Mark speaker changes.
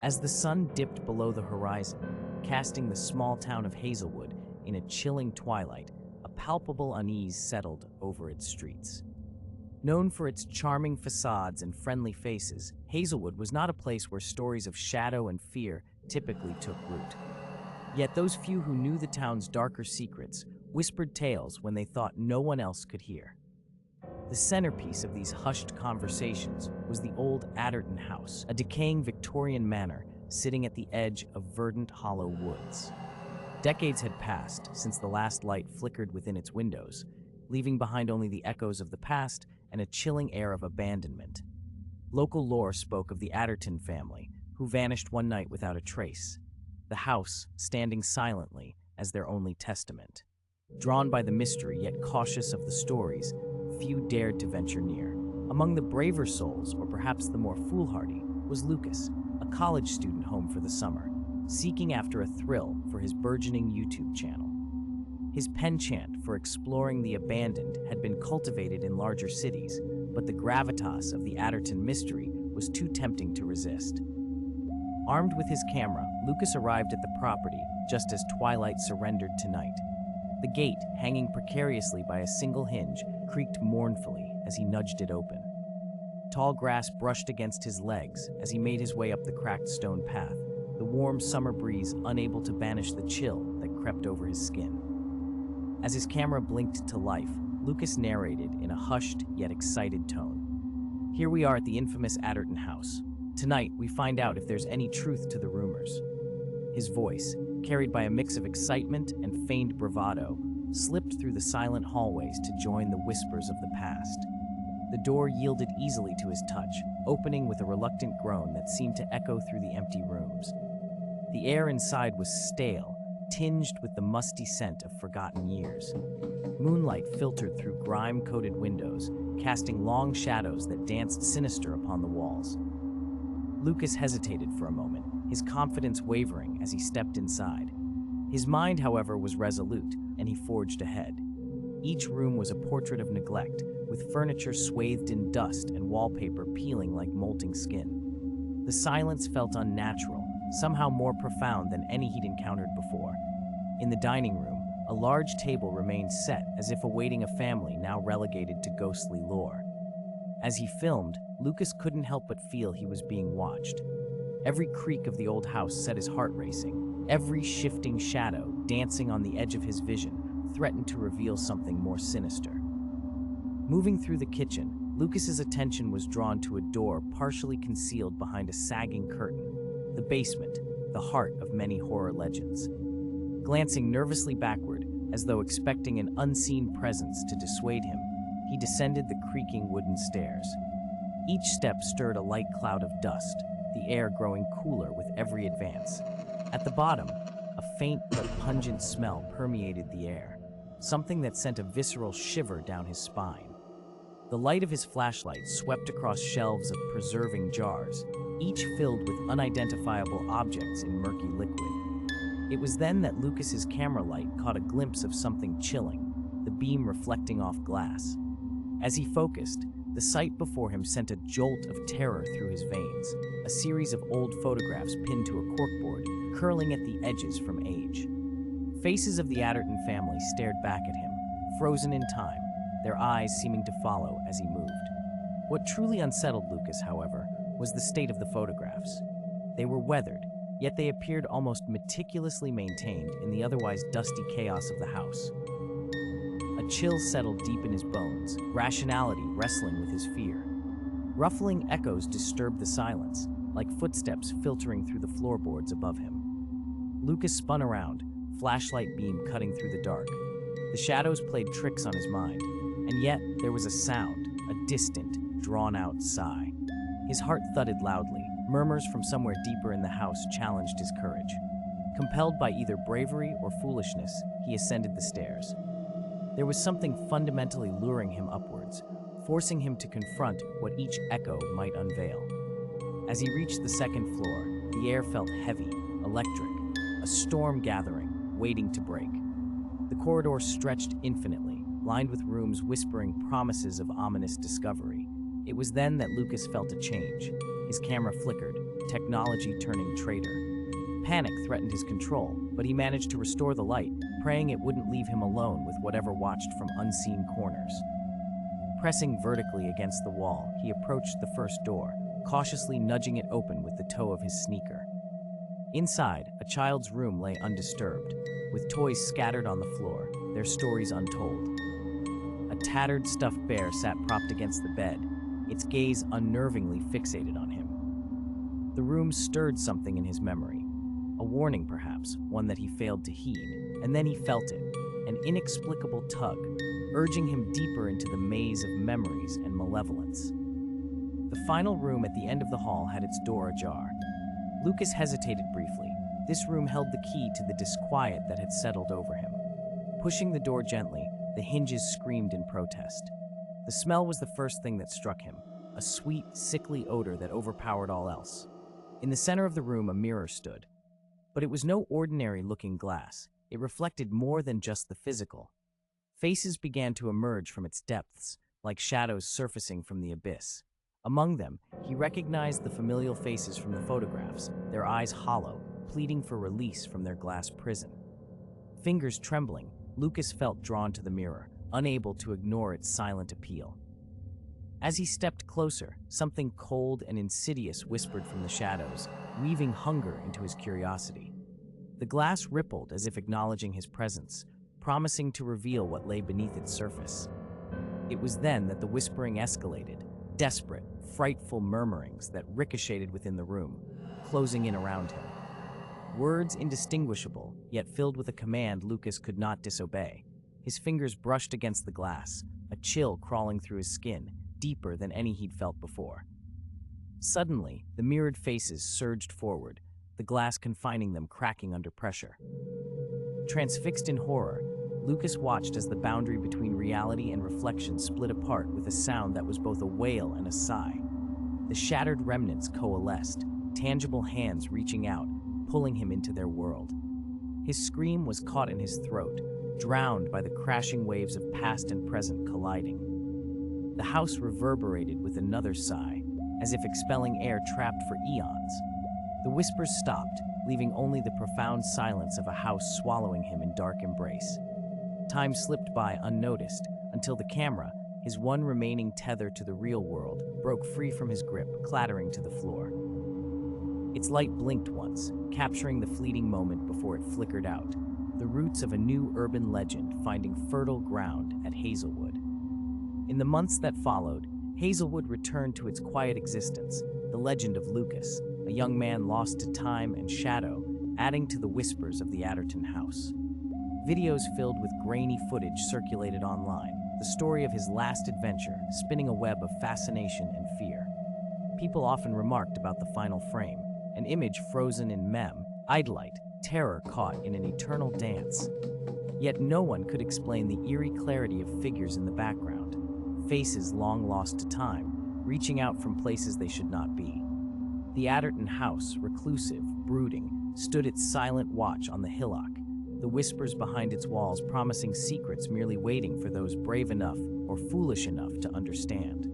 Speaker 1: As the sun dipped below the horizon, casting the small town of Hazelwood in a chilling twilight, a palpable unease settled over its streets. Known for its charming facades and friendly faces, Hazelwood was not a place where stories of shadow and fear typically took root. Yet those few who knew the town's darker secrets whispered tales when they thought no one else could hear. The centerpiece of these hushed conversations was the old Adderton house, a decaying Victorian manor sitting at the edge of verdant hollow woods. Decades had passed since the last light flickered within its windows, leaving behind only the echoes of the past and a chilling air of abandonment. Local lore spoke of the Adderton family, who vanished one night without a trace, the house standing silently as their only testament. Drawn by the mystery yet cautious of the stories, few dared to venture near. Among the braver souls, or perhaps the more foolhardy, was Lucas, a college student home for the summer, seeking after a thrill for his burgeoning YouTube channel. His penchant for exploring the abandoned had been cultivated in larger cities, but the gravitas of the Adderton mystery was too tempting to resist. Armed with his camera, Lucas arrived at the property just as twilight surrendered to night. The gate, hanging precariously by a single hinge, creaked mournfully as he nudged it open. Tall grass brushed against his legs as he made his way up the cracked stone path, the warm summer breeze unable to banish the chill that crept over his skin. As his camera blinked to life, Lucas narrated in a hushed yet excited tone. Here we are at the infamous Adderton house. Tonight, we find out if there's any truth to the rumors. His voice, carried by a mix of excitement and feigned bravado, slipped through the silent hallways to join the whispers of the past. The door yielded easily to his touch, opening with a reluctant groan that seemed to echo through the empty rooms. The air inside was stale, tinged with the musty scent of forgotten years. Moonlight filtered through grime-coated windows, casting long shadows that danced sinister upon the walls. Lucas hesitated for a moment, his confidence wavering as he stepped inside. His mind, however, was resolute, and he forged ahead. Each room was a portrait of neglect, with furniture swathed in dust and wallpaper peeling like molting skin. The silence felt unnatural, somehow more profound than any he'd encountered before. In the dining room, a large table remained set as if awaiting a family now relegated to ghostly lore. As he filmed, Lucas couldn't help but feel he was being watched. Every creak of the old house set his heart racing. Every shifting shadow, dancing on the edge of his vision, threatened to reveal something more sinister. Moving through the kitchen, Lucas's attention was drawn to a door partially concealed behind a sagging curtain. The basement, the heart of many horror legends. Glancing nervously backward, as though expecting an unseen presence to dissuade him, he descended the creaking wooden stairs. Each step stirred a light cloud of dust, the air growing cooler with every advance. At the bottom, a faint but pungent smell permeated the air, something that sent a visceral shiver down his spine. The light of his flashlight swept across shelves of preserving jars, each filled with unidentifiable objects in murky liquid. It was then that Lucas's camera light caught a glimpse of something chilling, the beam reflecting off glass. As he focused, the sight before him sent a jolt of terror through his veins, a series of old photographs pinned to a corkboard, curling at the edges from age. Faces of the Adderton family stared back at him, frozen in time, their eyes seeming to follow as he moved. What truly unsettled Lucas, however, was the state of the photographs. They were weathered, yet they appeared almost meticulously maintained in the otherwise dusty chaos of the house. A chill settled deep in his bones, rationality wrestling with his fear. Ruffling echoes disturbed the silence, like footsteps filtering through the floorboards above him. Lucas spun around, flashlight beam cutting through the dark. The shadows played tricks on his mind, and yet there was a sound, a distant, drawn-out sigh. His heart thudded loudly. Murmurs from somewhere deeper in the house challenged his courage. Compelled by either bravery or foolishness, he ascended the stairs. There was something fundamentally luring him upwards, forcing him to confront what each echo might unveil. As he reached the second floor, the air felt heavy, electric, a storm gathering, waiting to break. The corridor stretched infinitely, lined with rooms whispering promises of ominous discovery. It was then that Lucas felt a change. His camera flickered, technology-turning traitor. Panic threatened his control, but he managed to restore the light, praying it wouldn't leave him alone with whatever watched from unseen corners. Pressing vertically against the wall, he approached the first door, cautiously nudging it open with the toe of his sneaker. Inside, a child's room lay undisturbed, with toys scattered on the floor, their stories untold. A tattered stuffed bear sat propped against the bed, its gaze unnervingly fixated on him. The room stirred something in his memory, a warning perhaps, one that he failed to heed, and then he felt it, an inexplicable tug, urging him deeper into the maze of memories and malevolence. The final room at the end of the hall had its door ajar. Lucas hesitated briefly. This room held the key to the disquiet that had settled over him. Pushing the door gently, the hinges screamed in protest. The smell was the first thing that struck him, a sweet, sickly odor that overpowered all else. In the center of the room, a mirror stood. But it was no ordinary-looking glass. It reflected more than just the physical. Faces began to emerge from its depths, like shadows surfacing from the abyss. Among them, he recognized the familial faces from the photographs, their eyes hollow, pleading for release from their glass prison. Fingers trembling, Lucas felt drawn to the mirror, unable to ignore its silent appeal. As he stepped closer, something cold and insidious whispered from the shadows, weaving hunger into his curiosity. The glass rippled as if acknowledging his presence, promising to reveal what lay beneath its surface. It was then that the whispering escalated, desperate, frightful murmurings that ricocheted within the room, closing in around him. Words indistinguishable, yet filled with a command Lucas could not disobey. His fingers brushed against the glass, a chill crawling through his skin, deeper than any he'd felt before. Suddenly, the mirrored faces surged forward, the glass confining them cracking under pressure. Transfixed in horror, Lucas watched as the boundary between reality and reflection split apart with a sound that was both a wail and a sigh. The shattered remnants coalesced, tangible hands reaching out, pulling him into their world. His scream was caught in his throat, drowned by the crashing waves of past and present colliding. The house reverberated with another sigh, as if expelling air trapped for eons. The whispers stopped, leaving only the profound silence of a house swallowing him in dark embrace. Time slipped by unnoticed, until the camera, his one remaining tether to the real world, broke free from his grip, clattering to the floor. Its light blinked once, capturing the fleeting moment before it flickered out, the roots of a new urban legend finding fertile ground at Hazelwood. In the months that followed, Hazelwood returned to its quiet existence, the legend of Lucas, a young man lost to time and shadow, adding to the whispers of the Adderton house. Videos filled with grainy footage circulated online, the story of his last adventure, spinning a web of fascination and fear. People often remarked about the final frame, an image frozen in idolite, terror caught in an eternal dance. Yet no one could explain the eerie clarity of figures in the background, faces long lost to time, reaching out from places they should not be. The Adderton house, reclusive, brooding, stood its silent watch on the hillock, the whispers behind its walls promising secrets merely waiting for those brave enough or foolish enough to understand.